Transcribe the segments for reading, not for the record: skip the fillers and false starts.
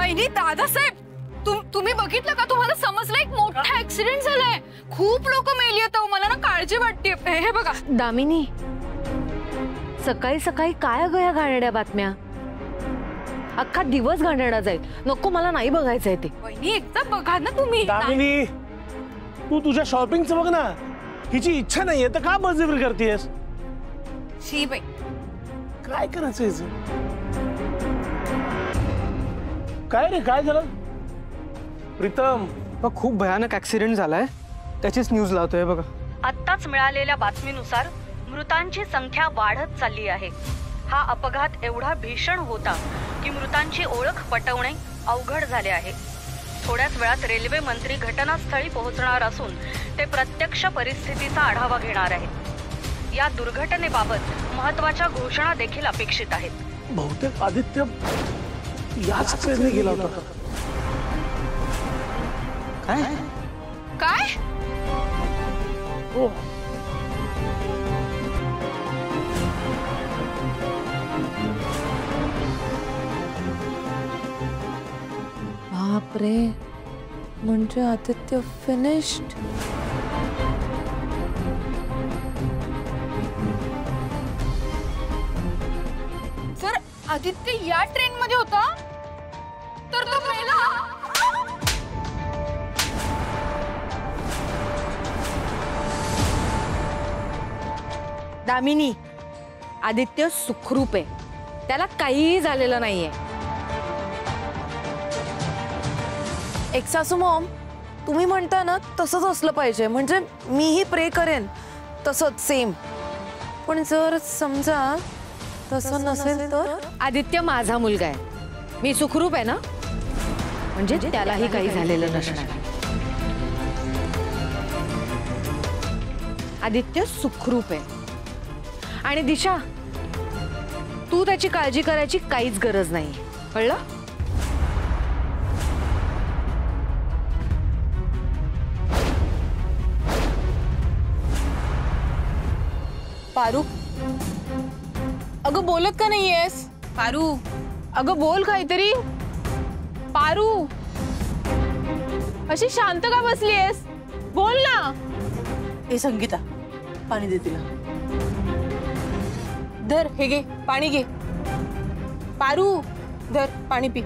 वहिनी दादासाहेब तुम्ही बघितलं का? तुम्हाला समजलं? एक मोठा ऍक्सिडेंट झालाय, खूप लोक मेली आहेत. मला ना काळजी वाटते. हे बघा दामिनी, सकाळी सकाळी काय गया घाणेरड्या बातम्या? अख्खा दिवस घाणेरडा जाईल. नको, मला नाही बघायचंय ते. वहिनी एकदा बघा ना तुम्ही. दामिनी, तू तुझ्या शॉपिंगचं बघ ना. हिची इच्छा नाहीये तर का बळजबरी करतेस? शी बाई, काय करायचं? काय रे, काय झालं? प्रीतम, खूप भयानक ऍक्सिडेंट झालाय, त्याचीच न्यूज लावतोय बघा. आत्ताच मिळालेल्या बातमीनुसार मृतांची संख्या वाढत चालली आहे. हा अपघात एवढा भीषण होता की मृतांची ओळख पटवणे अवघड झाले आहे. थोड्याच वेळात रेल्वे मंत्री घटनास्थळी पोहोचणार असून ते प्रत्यक्ष परिस्थितीचा आढावा घेणार आहेत. या दुर्घटनेबाबत महत्त्वाच्या घोषणा देखील अपेक्षित आहेत. बहुतेक आदित्य याच ट्रेनने गेला होता. काय काय? हो, बापरे, म्हणजे आदित्य फिनिश्ड. जर आदित्य या ट्रेन मध्ये होता तर तो मेला. दामिनी, आदित्य सुखरूप आहे, त्याला काहीही झालेलं नाहीये. एक सासू मॉम, तुम्ही म्हणता ना तसंच असलं पाहिजे. म्हणजे मीही प्रे करेन तसंच सेम. पण जर समजा तसं नसेल तर? आदित्य माझा मुलगा आहे, मी सुखरूप आहे ना, म्हणजे त्यालाही काही झालेलं नसणार. आदित्य सुखरूप आहे. आणि दिशा, तू त्याची काळजी करायची काहीच गरज नाही, कळलं? पारू, अगं बोलत का नाहीयेस? पारू, अगं बोल काहीतरी. पारू, अशी शांत का बसलीयेस? बोल ना. ए संगीता, पाणी दे तिला. धर, हे घे पाणी घे. पारू, धर पाणी पी.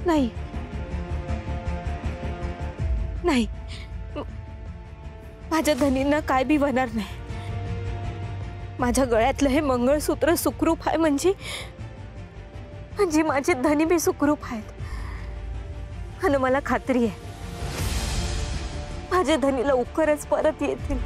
नाही नाही, माझ्या धनींना काय बी होणार नाही. माझ्या गळ्यातलं हे मंगळसूत्र सुखरूप आहे म्हणजे माझी धनी बी सुखरूप आहेत. आणि मला खात्री आहे माझ्या धनीला उकरच परत येतील.